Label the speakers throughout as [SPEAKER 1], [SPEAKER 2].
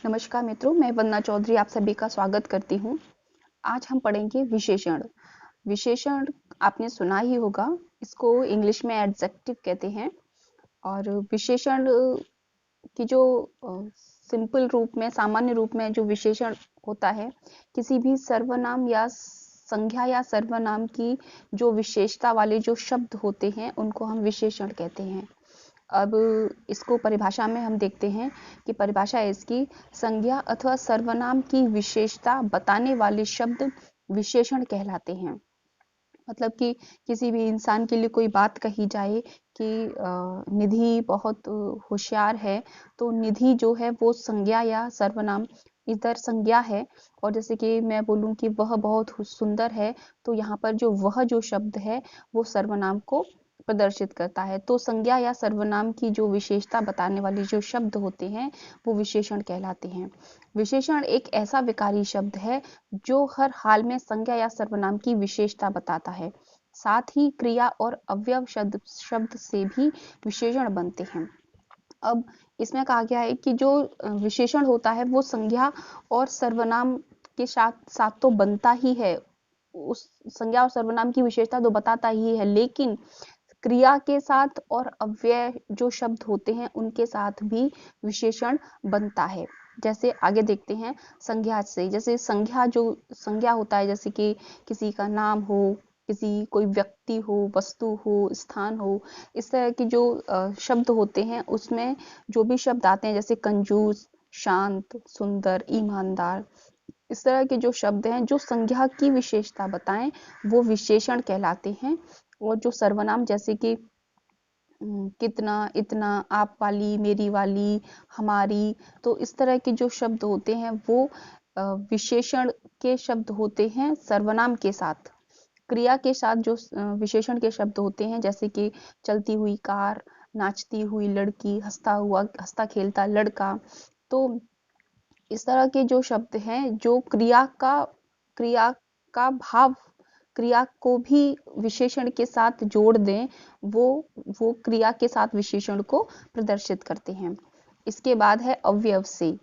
[SPEAKER 1] नमस्कार मित्रों, मैं वंदना चौधरी आप सभी का स्वागत करती हूँ। आज हम पढ़ेंगे विशेषण। विशेषण आपने सुना ही होगा, इसको इंग्लिश में एडजेक्टिव कहते हैं। और विशेषण की जो सिंपल रूप में, सामान्य रूप में जो विशेषण होता है, किसी भी सर्वनाम या संज्ञा या सर्वनाम की जो विशेषता वाले जो शब्द होते हैं, उनको हम विशेषण कहते हैं। अब इसको परिभाषा में हम देखते हैं कि परिभाषा है इसकी, संज्ञा अथवा सर्वनाम की विशेषता बताने वाले शब्द विशेषण कहलाते हैं। मतलब कि किसी भी इंसान के लिए कोई बात कही जाए कि निधि बहुत होशियार है, तो निधि जो है वो संज्ञा या सर्वनाम, इधर संज्ञा है। और जैसे कि मैं बोलूं कि वह बहुत सुंदर है, तो यहाँ पर जो वह जो शब्द है वो सर्वनाम को प्रदर्शित करता है। तो संज्ञा या सर्वनाम की जो विशेषता बताने वाले जो शब्द होते हैं वो विशेषण कहलाते हैं। विशेषण एक ऐसा विकारी शब्द है जो हर हाल में संज्ञा या सर्वनाम की विशेषता बताता है। साथ ही क्रिया और अवयव शब्द से भी विशेषण बनते हैं। अब इसमें कहा गया है कि जो विशेषण होता है वो संज्ञा और सर्वनाम के साथ साथ तो बनता ही है, उस संज्ञा और सर्वनाम की विशेषता तो बताता ही है, लेकिन क्रिया के साथ और अव्यय जो शब्द होते हैं उनके साथ भी विशेषण बनता है। जैसे आगे देखते हैं संज्ञा से। जैसे संज्ञा होता है, जैसे कि किसी का नाम हो, किसी कोई व्यक्ति हो, वस्तु हो, स्थान हो, इस तरह के जो शब्द होते हैं उसमें जो भी शब्द आते हैं, जैसे कंजूस, शांत, सुंदर, ईमानदार, इस तरह के जो शब्द हैं जो संज्ञा की विशेषता बताएं वो विशेषण कहलाते हैं। और जो सर्वनाम, जैसे कि कितना, इतना, आप वाली, मेरी वाली, हमारी, तो इस तरह के जो शब्द होते हैं वो विशेषण के शब्द होते हैं सर्वनाम के साथ। क्रिया के साथ जो विशेषण के शब्द होते हैं, जैसे कि चलती हुई कार, नाचती हुई लड़की, हंसता खेलता लड़का, तो इस तरह के जो शब्द हैं जो क्रिया का भाव, क्रिया को भी विशेषण के साथ जोड़ दें, वो वो क्रिया के साथ विशेषण को प्रदर्शित करते हैं। इसके बाद है अवयव से।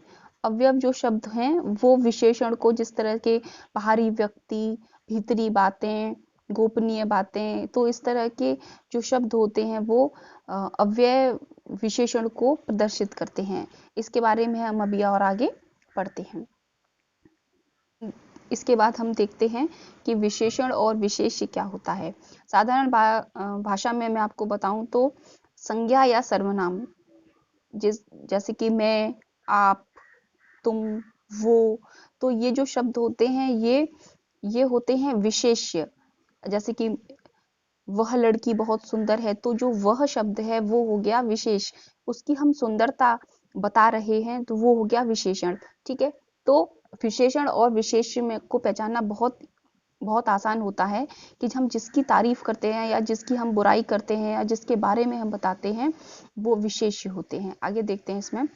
[SPEAKER 1] अवयव जो शब्द हैं वो विशेषण को, जिस तरह के बाहरी व्यक्ति, भीतरी बातें, गोपनीय बातें, तो इस तरह के जो शब्द होते हैं वो अव्यय विशेषण को प्रदर्शित करते हैं। इसके बारे में हम अभी और आगे पढ़ते हैं। इसके बाद हम देखते हैं कि विशेषण और विशेष्य क्या होता है। साधारण भाषा में मैं आपको बताऊं तो संज्ञा या सर्वनाम, जैसे कि मैं, आप, तुम, वो, तो ये जो शब्द होते हैं ये होते हैं विशेष्य। जैसे कि वह लड़की बहुत सुंदर है, तो जो वह शब्द है वो हो गया विशेष, उसकी हम सुंदरता बता रहे हैं तो वो हो गया विशेषण। ठीक है, तो विशेषण और विशेष्य में को पहचानना बहुत बहुत आसान होता है कि हम जिसकी तारीफ करते हैं या जिसकी हम बुराई करते हैं या जिसके बारे में हम बताते हैं वो विशेष्य होते हैं। आगे देखते हैं इसमें।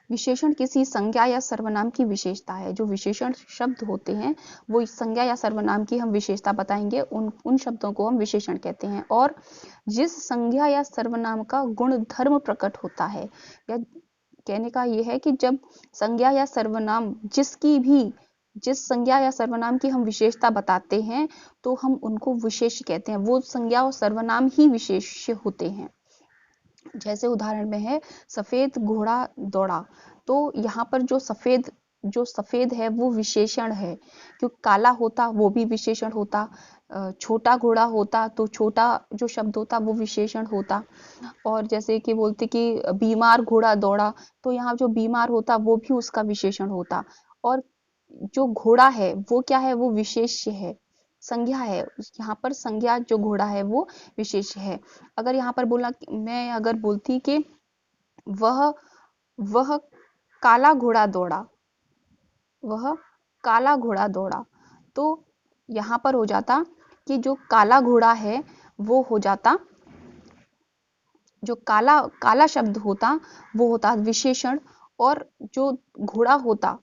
[SPEAKER 1] विशेषण किसी संज्ञा या सर्वनाम की विशेषता है। जो विशेषण शब्द होते हैं वो संज्ञा या सर्वनाम की हम विशेषता बताएंगे, उन शब्दों को हम विशेषण कहते हैं। और जिस संज्ञा या सर्वनाम का गुण धर्म प्रकट होता है, या कहने का यह है कि जब संज्ञा या सर्वनाम जिस संज्ञा या सर्वनाम की हम विशेषता बताते हैं तो हम उनको विशेष कहते हैं। वो संज्ञा और सर्वनाम ही विशेष होते हैं। जैसे उदाहरण में है सफेद घोड़ा दौड़ा, तो यहाँ पर जो सफेद है वो विशेषण है, क्योंकि काला होता वो भी विशेषण होता, छोटा घोड़ा होता तो छोटा जो शब्द होता वो विशेषण होता। और जैसे कि बोलते कि बीमार घोड़ा दौड़ा, तो यहाँ जो बीमार होता वो भी उसका विशेषण होता। और जो घोड़ा है वो क्या है, वो विशेष्य है, संज्ञा है। यहाँ पर संज्ञा जो घोड़ा है वो विशेष है। अगर यहाँ पर बोला, मैं अगर बोलती कि वह वह काला घोड़ा दौड़ा, वह काला घोड़ा दौड़ा, तो यहाँ पर हो जाता कि जो काला घोड़ा है वो हो जाता, जो काला काला शब्द होता वो होता विशेषण, और जो घोड़ा होता,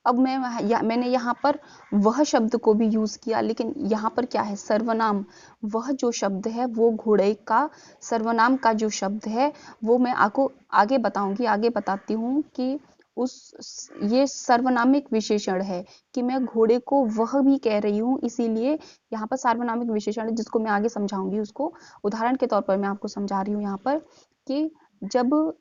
[SPEAKER 1] अब मैंने यहाँ पर वह शब्द को भी यूज किया, लेकिन यहाँ पर क्या है, सर्वनाम। वह जो शब्द है वो घोड़े का सर्वनाम का जो शब्द है वो मैं आपको आगे बताऊंगी, आगे बताती हूँ कि ये सर्वनामिक विशेषण है कि मैं घोड़े को वह भी कह रही हूँ, इसीलिए यहाँ पर सार्वनामिक विशेषण है, जिसको मैं आगे समझाऊंगी उसको। उदाहरण के तौर पर मैं आपको समझा रही हूँ यहाँ पर कि जब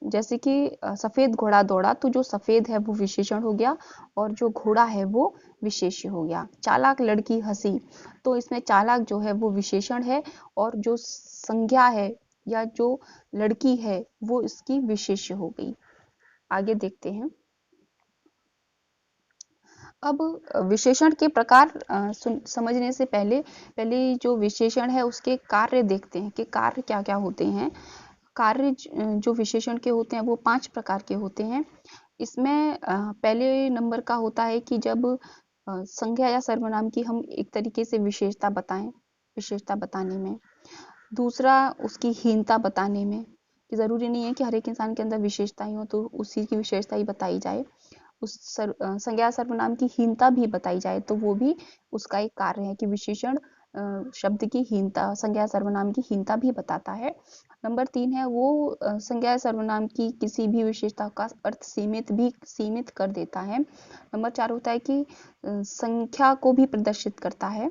[SPEAKER 1] जैसे कि सफेद घोड़ा दौड़ा, तो जो सफेद है वो विशेषण हो गया और जो घोड़ा है वो विशेष्य हो गया। चालाक लड़की हंसी, तो इसमें चालाक जो है वो विशेषण है और जो संज्ञा है या जो लड़की है वो इसकी विशेष्य हो गई। आगे देखते हैं। अब विशेषण के प्रकार समझने से पहले जो विशेषण है उसके कार्य देखते हैं कि कार्य क्या क्या होते हैं। कार्य जो विशेषण के होते हैं वो 5 प्रकार के होते हैं। इसमें पहले नंबर का होता है कि जब संज्ञा या सर्वनाम की हम एक तरीके से विशेषता बताने में। दूसरा, उसकी हीनता बताने में, कि जरूरी नहीं है कि हर एक इंसान के अंदर विशेषता ही हो तो उसी की विशेषता ही बताई जाए। संज्ञा सर्वनाम की हीनता भी बताई जाए तो वो भी उसका एक कार्य है कि विशेषण शब्द की हीनता, संज्ञा सर्वनाम की हीनता भी बताता है। नंबर 3 है वो संज्ञा सर्वनाम की किसी भी विशेषता का अर्थ सीमित कर देता है। नंबर 4 होता है कि संख्या को भी प्रदर्शित करता है।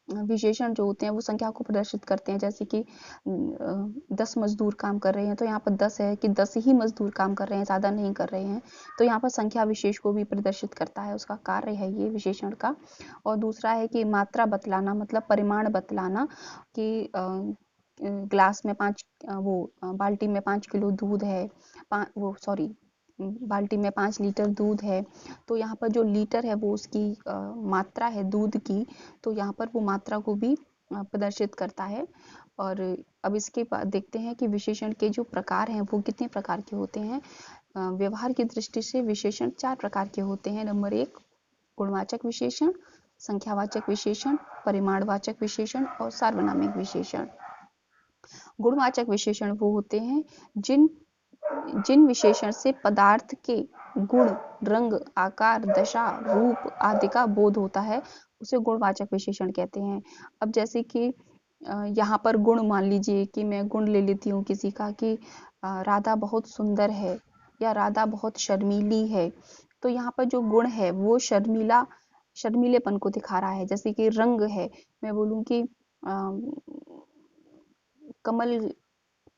[SPEAKER 1] विशेषण जो होते हैं वो संख्या को प्रदर्शित करते हैं, जैसे कि 10 मजदूर काम कर रहे हैं तो यहाँ पर 10 है कि 10 ही मजदूर काम कर रहे हैं, ज़्यादा नहीं कर रहे हैं, तो यहाँ पर संख्या विशेष को भी प्रदर्शित करता है, उसका कार्य है ये विशेषण का। और दूसरा है कि मात्रा बतलाना, मतलब परिमाण बतलाना, कि ग्लास में बाल्टी में 5 किलो दूध है, बाल्टी में 5 लीटर दूध है, तो यहाँ पर जो लीटर है वो उसकी मात्रा है दूध की, तो यहाँ पर वो मात्रा को भी प्रदर्शित करता है। और अब इसके बाद देखते हैं कि विशेषण के जो प्रकार हैं वो कितने प्रकार के होते हैं। व्यवहार की दृष्टि से विशेषण 4 प्रकार के होते हैं। नंबर 1, गुणवाचक विशेषण, संख्यावाचक विशेषण, परिमाणवाचक विशेषण और सार्वनामिक विशेषण। गुणवाचक विशेषण वो होते हैं जिन विशेषण से पदार्थ के गुण, रंग, आकार, दशा, रूप आदि का बोध होता है, उसे गुणवाचक विशेषण कहते हैं। अब जैसे कि यहाँ पर गुण मान लीजिए कि मैं गुण ले लेती हूँ किसी का कि राधा बहुत सुंदर है या राधा बहुत शर्मीली है, तो यहाँ पर जो गुण है वो शर्मीलेपन को दिखा रहा है। जैसे कि रंग है, मैं बोलूँ कि कमल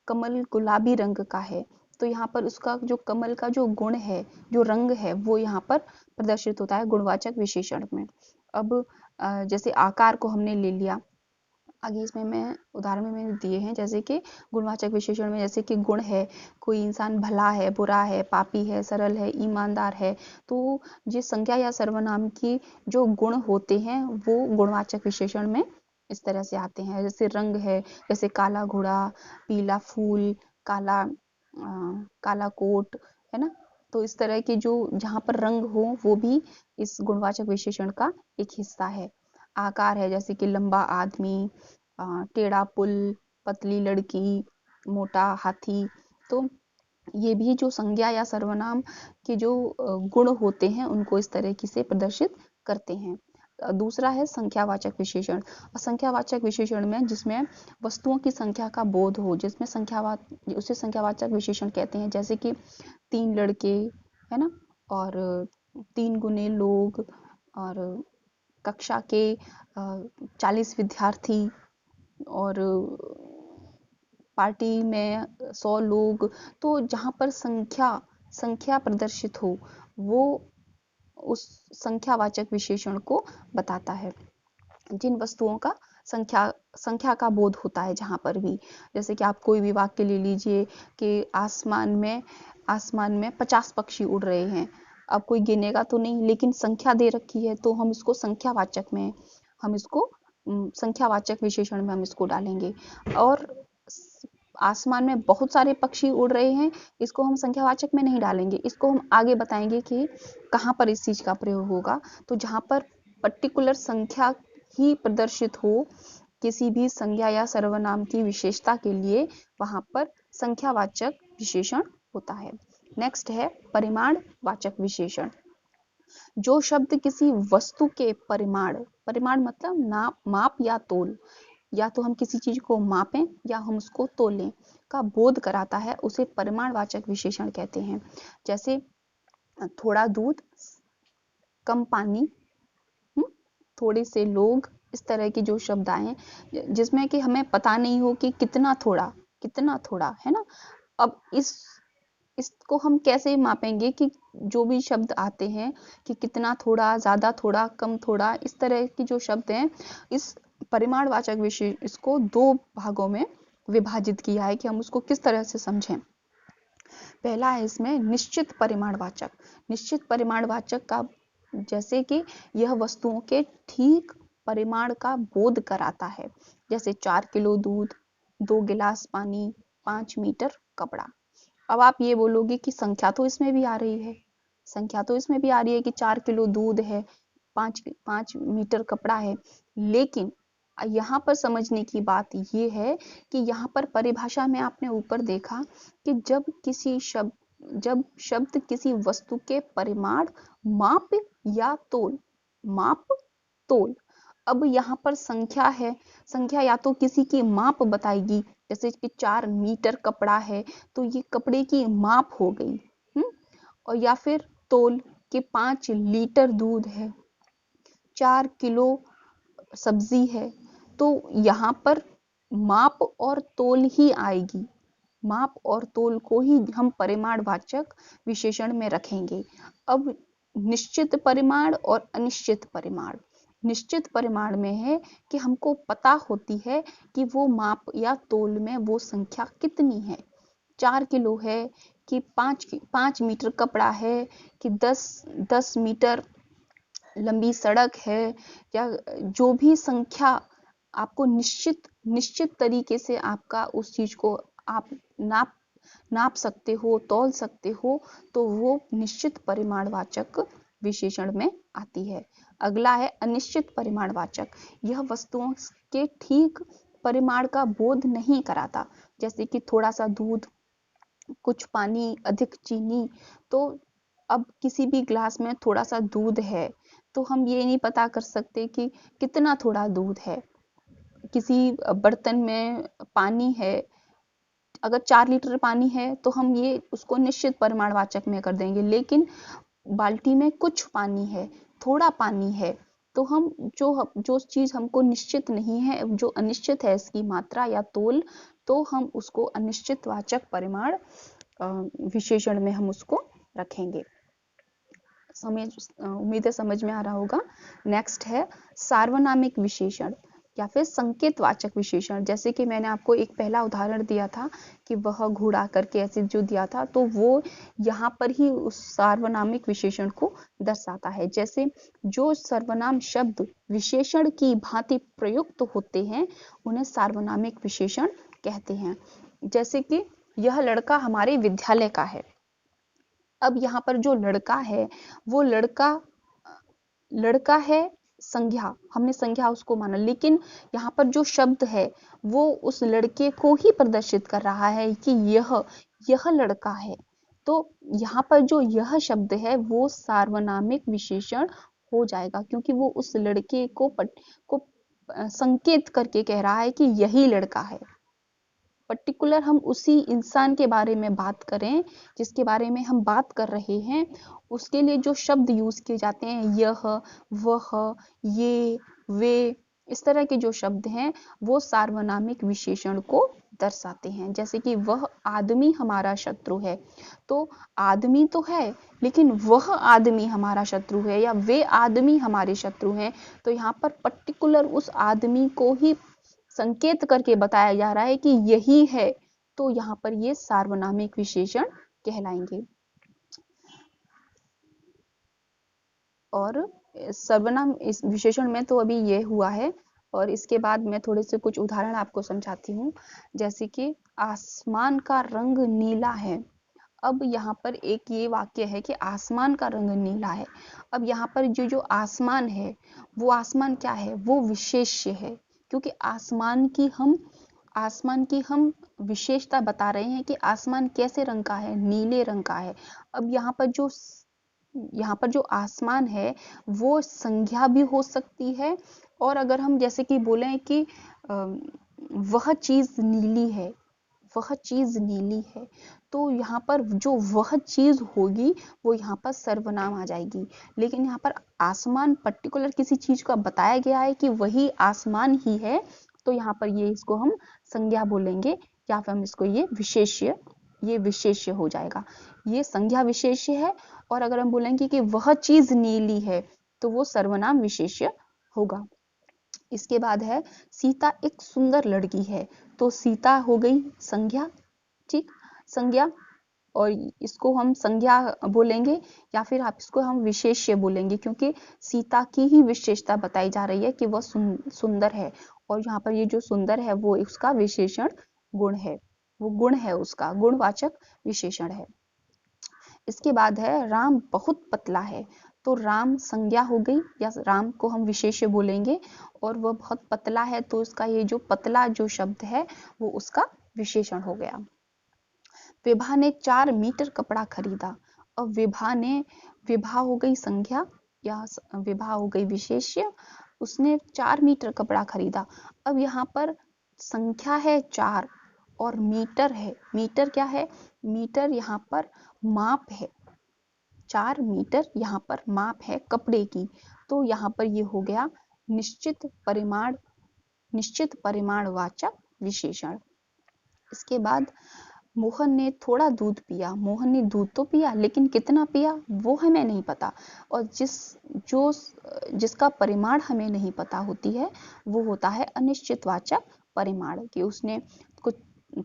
[SPEAKER 1] कमल गुलाबी रंग का है, तो यहाँ पर उसका जो कमल का जो गुण है, जो रंग है, वो यहाँ पर प्रदर्शित होता है गुणवाचक विशेषण में। अब जैसे आकार को हमने ले लिया, आगे इसमें मैं उदाहरण में मैंने दिए हैं, जैसे कि गुणवाचक विशेषण में जैसे कि गुण है, कोई इंसान भला है, बुरा है, पापी है, सरल है, ईमानदार है, तो ये संज्ञा या सर्वनाम की जो गुण होते हैं वो गुणवाचक विशेषण में इस तरह से आते हैं। जैसे रंग है, जैसे काला घोड़ा, पीला फूल, काला कोट, है ना, तो इस तरह के जो जहाँ पर रंग हो वो भी इस गुणवाचक विशेषण का एक हिस्सा है। आकार है, जैसे कि लंबा आदमी, टेढ़ा पुल, पतली लड़की, मोटा हाथी, तो ये भी जो संज्ञा या सर्वनाम के जो गुण होते हैं उनको इस तरह से प्रदर्शित करते हैं। दूसरा है संख्यावाचक विशेषण। संख्यावाचक विशेषण में जिसमें वस्तुओं की संख्या का बोध हो, उसे संख्यावाचक विशेषण कहते हैं। जैसे कि 3 लड़के, है ना, और 3 गुने लोग, और कक्षा के 40 विद्यार्थी, और पार्टी में 100 लोग, तो जहाँ पर संख्या प्रदर्शित हो वो उस संख्यावाचक विशेषण को बताता है। जिन वस्तुओं का संख्या का बोध होता है जहाँ पर भी, जैसे कि आप कोई भी वाक्य ले लीजिए कि आसमान में 50 पक्षी उड़ रहे हैं, अब कोई गिनेगा तो नहीं, लेकिन संख्या दे रखी है तो हम इसको संख्यावाचक विशेषण में हम इसको डालेंगे। और आसमान में बहुत सारे पक्षी उड़ रहे हैं, इसको हम संख्यावाचक में नहीं डालेंगे, इसको हम आगे बताएंगे कि कहाँ पर इस चीज का प्रयोग होगा। तो जहाँ पर पर्टिकुलर संख्या ही प्रदर्शित हो किसी भी संज्ञा या सर्वनाम की विशेषता के लिए, वहां पर संख्यावाचक विशेषण होता है। नेक्स्ट है परिमाणवाचक विशेषण। जो शब्द किसी वस्तु के परिमाण मतलब माप या तोल या तो हम किसी चीज को मापें या हम उसको तोलें का बोध कराता है, उसे परिमाणवाचक विशेषण कहते हैं। जैसे थोड़ा दूध, कम पानी, थोड़े से लोग, इस तरह की जो शब्द आए जिसमें कि हमें पता नहीं हो कि कितना थोड़ा है ना। अब इसको हम कैसे मापेंगे कि जो भी शब्द आते हैं कि कितना थोड़ा, ज्यादा थोड़ा, कम थोड़ा, इस तरह की जो शब्द हैं, इस परिमाणवाचक विशेष इसको दो भागों में विभाजित किया है कि हम उसको किस तरह से समझें। पहला है इसमें निश्चित परिमाणवाचक। निश्चित परिमाणवाचक का जैसे कि यह वस्तुओं के ठीक परिमाण का बोध कराता है, जैसे 4 किलो दूध, 2 गिलास पानी, 5 मीटर कपड़ा। अब आप ये बोलोगे कि संख्या तो इसमें भी आ रही है, संख्या तो इसमें भी आ रही है कि 4 किलो दूध है, 5 मीटर कपड़ा है, लेकिन यहाँ पर समझने की बात ये है कि यहाँ पर परिभाषा में आपने ऊपर देखा कि जब शब्द किसी वस्तु के परिमाण, माप या तोल, माप तोल। अब यहाँ पर संख्या है, संख्या या तो किसी की माप बताएगी, जैसे कि 4 मीटर कपड़ा है तो ये कपड़े की माप हो गई, और या फिर तोल के 5 लीटर दूध है, 4 किलो सब्जी है, तो यहाँ पर माप और तोल ही आएगी, माप और तोल को ही हम परिमाणवाचक विशेषण में रखेंगे। अब निश्चित परिमाण और अनिश्चित परिमाण। निश्चित परिमाण में है कि हमको पता होती है कि वो माप या तोल में वो संख्या कितनी है, 4 किलो है कि 5 मीटर कपड़ा है कि 10 मीटर लंबी सड़क है, या जो भी संख्या आपको निश्चित तरीके से आपका उस चीज को आप नाप सकते हो, तौल सकते हो, तो वो निश्चित परिमाणवाचक विशेषण में आती है। अगला है अनिश्चित परिमाणवाचक। यह वस्तुओं के ठीक परिमाण का बोध नहीं कराता, जैसे कि थोड़ा सा दूध, कुछ पानी, अधिक चीनी। तो अब किसी भी ग्लास में थोड़ा सा दूध है तो हम ये नहीं पता कर सकते कि कितना थोड़ा दूध है। किसी बर्तन में पानी है, अगर 4 लीटर पानी है तो हम ये उसको निश्चित परिमाणवाचक में कर देंगे, लेकिन बाल्टी में कुछ पानी है, थोड़ा पानी है, तो हम जो चीज हमको निश्चित नहीं है, जो अनिश्चित है इसकी मात्रा या तोल, तो हम उसको अनिश्चितवाचक परिमाण विशेषण में हम उसको रखेंगे। उम्मीद है समझ में आ रहा होगा। नेक्स्ट है सार्वनामिक विशेषण या फिर संकेतवाचक विशेषण। जैसे कि मैंने आपको एक पहला उदाहरण दिया था कि वह घोड़ा करके ऐसे जो दिया था, तो वो यहाँ पर ही उस सार्वनामिक विशेषण को दर्शाता है। जैसे जो सर्वनाम शब्द विशेषण की भांति प्रयुक्त होते हैं उन्हें सार्वनामिक विशेषण कहते हैं। जैसे कि यह लड़का हमारे विद्यालय का है। अब यहाँ पर जो लड़का है वो लड़का है संज्ञा, हमने संज्ञा उसको माना, लेकिन यहाँ पर जो शब्द है वो उस लड़के को ही प्रदर्शित कर रहा है कि यह लड़का है। तो यहाँ पर जो यह शब्द है वो सार्वनामिक विशेषण हो जाएगा, क्योंकि वो उस लड़के को संकेत करके कह रहा है कि यही लड़का है। पर्टिकुलर हम उसी इंसान के बारे में बात करें जिसके बारे में हम बात कर रहे हैं, उसके लिए जो शब्द यूज किए जाते हैं, यह, वह, ये, वे, इस तरह के जो शब्द हैं वो सार्वनामिक विशेषण को दर्शाते हैं। जैसे कि वह आदमी हमारा शत्रु है, तो आदमी तो है लेकिन वह आदमी हमारा शत्रु है, या वे आदमी हमारे शत्रु हैं, तो यहाँ पर पर्टिकुलर उस आदमी को ही संकेत करके बताया जा रहा है कि यही है, तो यहाँ पर ये सार्वनामिक विशेषण कहलाएंगे। और सर्वनाम इस विशेषण में तो अभी ये हुआ है, और इसके बाद मैं थोड़े से कुछ उदाहरण आपको समझाती हूँ। जैसे कि आसमान का रंग नीला है। अब यहाँ पर एक ये वाक्य है कि आसमान का रंग नीला है। अब यहाँ पर जो आसमान है वो आसमान क्या है, वो विशेष्य है, क्योंकि आसमान की हम विशेषता बता रहे हैं कि आसमान कैसे रंग का है, नीले रंग का है। अब यहाँ पर जो आसमान है वो संज्ञा भी हो सकती है और अगर हम जैसे कि बोले कि वह चीज नीली है, वह चीज नीली है, तो यहाँ पर जो वह चीज होगी वो यहाँ पर सर्वनाम आ जाएगी। लेकिन यहाँ पर आसमान पर्टिकुलर किसी चीज का बताया गया है कि वही आसमान ही है, तो यहाँ पर ये इसको हम संज्ञा बोलेंगे, या फिर हम इसको ये विशेष्य हो जाएगा। ये संज्ञा विशेष्य है। और अगर हम बोलेंगे कि वह चीज नीली है, तो वो सर्वनाम विशेष्य होगा। इसके बाद है सीता एक सुंदर लड़की है, तो सीता हो गई संज्ञा, ठीक, संज्ञा। और इसको हम संज्ञा बोलेंगे, या फिर आप इसको हम विशेष्य बोलेंगे, क्योंकि सीता की ही विशेषता बताई जा रही है कि वह सुंदर है। और यहाँ पर ये जो सुंदर है वो उसका विशेषण गुण है, वो गुण है, उसका गुणवाचक विशेषण है। इसके बाद है राम बहुत पतला है, तो राम संज्ञा हो गई, या राम को हम विशेष्य बोलेंगे। और वह बहुत पतला है, तो उसका ये जो पतला जो शब्द है वो उसका विशेषण हो गया। विभा ने 4 मीटर कपड़ा खरीदा। अब विभा हो गई संज्ञा, या विभा हो गई विशेष्य। उसने 4 मीटर कपड़ा खरीदा। अब यहाँ पर संख्या है 4 और मीटर है। मीटर क्या है? मीटर यहाँ पर माप है। 4 मीटर यहाँ पर माप है कपड़े की, तो यहाँ पर ये हो गया निश्चित परिमाणवाचक विशेषण। इसके बाद मोहन ने थोड़ा दूध पिया। मोहन ने दूध तो पिया, लेकिन कितना पिया वो हमें नहीं पता। और जिसका परिमाण हमें नहीं पता होती है वो होता है अनिश्चितवाचक परिमाण, कि उसने कुछ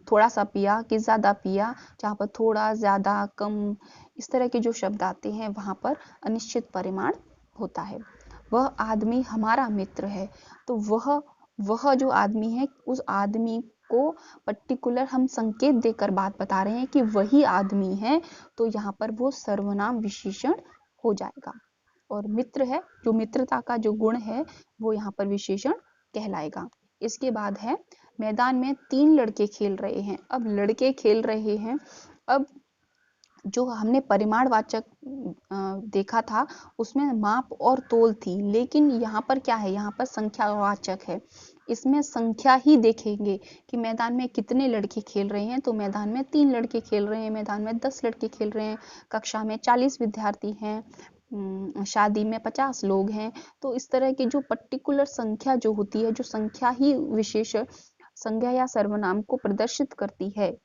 [SPEAKER 1] थोड़ा सा पिया कि ज्यादा पिया, जहाँ पर थोड़ा, ज्यादा, कम, इस तरह के जो शब्द आते हैं वहां पर अनिश्चित परिमाण होता है। वह आदमी हमारा मित्र है, तो वह जो आदमी है, उस आदमी को पर्टिकुलर हम संकेत देकर बात बता रहे हैं कि वही आदमी है, तो यहाँ पर वो सर्वनाम विशेषण हो जाएगा। और मित्र है, जो मित्रता का जो गुण है वो यहाँ पर विशेषण कहलाएगा। इसके बाद है मैदान में 3 लड़के खेल रहे हैं। अब लड़के खेल रहे हैं, अब जो हमने परिमाणवाचक देखा था उसमें माप और तोल थी, लेकिन यहाँ पर क्या है? यहाँ पर संख्यावाचक है। इसमें संख्या ही देखेंगे कि मैदान में कितने लड़के खेल रहे हैं, तो मैदान में 3 लड़के खेल रहे हैं, मैदान में 10 लड़के खेल रहे हैं, कक्षा में 40 विद्यार्थी हैं, शादी में 50 लोग हैं। तो इस तरह की जो पर्टिकुलर संख्या जो होती है, जो संख्या ही विशेष संज्ञा या सर्वनाम को प्रदर्शित करती है,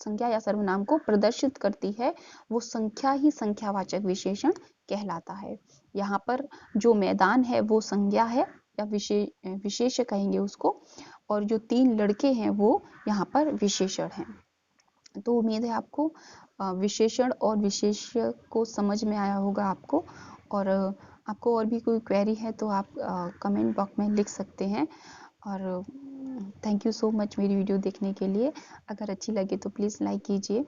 [SPEAKER 1] संख्या या सर्वनाम को प्रदर्शित करती है, वो संख्या ही संख्यावाचक विशेषण कहलाता है। यहाँ पर जो मैदान है वो संज्ञा है, या विशेष कहेंगे उसको, और जो 3 लड़के हैं वो यहाँ पर विशेषण हैं। तो उम्मीद है आपको विशेषण और विशेष्य को समझ में आया होगा आपको। और आपको और भी कोई क्वेरी है तो आप कमेंट बॉक्स में लिख सकते हैं। और थैंक यू सो मच मेरी वीडियो देखने के लिए। अगर अच्छी लगे तो प्लीज़ लाइक कीजिए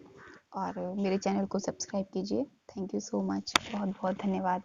[SPEAKER 1] और मेरे चैनल को सब्सक्राइब कीजिए। थैंक यू सो मच, बहुत बहुत धन्यवाद।